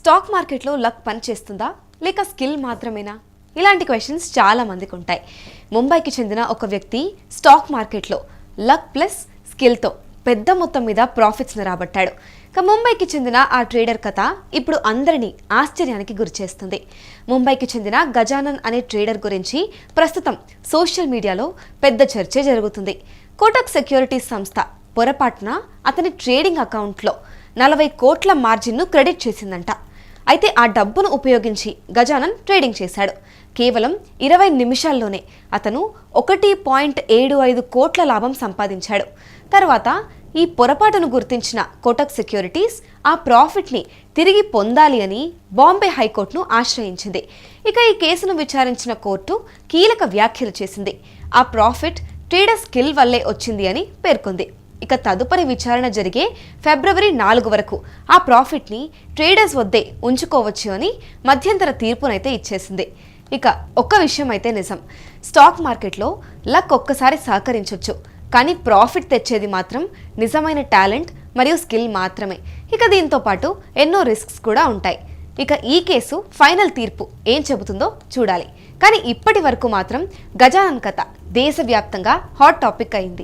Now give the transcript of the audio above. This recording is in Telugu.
స్టాక్ మార్కెట్లో లక్ పనిచేస్తుందా లేక స్కిల్ మాత్రమేనా? ఇలాంటి క్వశ్చన్స్ చాలా మందికి ఉంటాయి. ముంబైకి చెందిన ఒక వ్యక్తి స్టాక్ మార్కెట్లో లక్ ప్లస్ స్కిల్తో పెద్ద మొత్తం మీద ప్రాఫిట్స్ని రాబట్టాడు. ముంబైకి చెందిన ఆ ట్రేడర్ కథ ఇప్పుడు అందరినీ ఆశ్చర్యానికి గురిచేస్తుంది. ముంబైకి చెందిన గజానన్ అనే ట్రేడర్ గురించి ప్రస్తుతం సోషల్ మీడియాలో పెద్ద చర్చే జరుగుతుంది. కోటక్ సెక్యూరిటీస్ సంస్థ పొరపాటున అతని ట్రేడింగ్ అకౌంట్లో 40 కోట్ల మార్జిన్ను క్రెడిట్ చేసిందంట. అయితే ఆ డబ్బును ఉపయోగించి గజానన్ ట్రేడింగ్ చేశాడు. కేవలం 20 నిమిషాల్లోనే అతను 1.75 కోట్ల లాభం సంపాదించాడు. తర్వాత ఈ పొరపాటును గుర్తించిన కోటక్ సెక్యూరిటీస్ ఆ ప్రాఫిట్ని తిరిగి పొందాలి అని బాంబే హైకోర్టును ఆశ్రయించింది. ఇక ఈ కేసును విచారించిన కోర్టు కీలక వ్యాఖ్యలు చేసింది. ఆ ప్రాఫిట్ ట్రేడర్ స్కిల్ వల్లే వచ్చింది అని పేర్కొంది. ఇక తదుపరి విచారణ జరిగే ఫిబ్రవరి 4 వరకు ఆ ప్రాఫిట్ని ట్రేడర్స్ వద్దే ఉంచుకోవచ్చు అని మధ్యంతర తీర్పునైతే ఇచ్చేసింది. ఇక ఒక్క విషయం అయితే నిజం, స్టాక్ మార్కెట్లో లక్ ఒక్కసారి సహకరించవచ్చు, కానీ ప్రాఫిట్ తెచ్చేది మాత్రం నిజమైన టాలెంట్ మరియు స్కిల్ మాత్రమే. ఇక దీంతో పాటు ఎన్నో రిస్క్స్ కూడా ఉంటాయి. ఇక ఈ కేసు ఫైనల్ తీర్పు ఏం చెబుతుందో చూడాలి. కానీ ఇప్పటి వరకు మాత్రం గజానన్ కథ దేశవ్యాప్తంగా హాట్ టాపిక్ అయింది.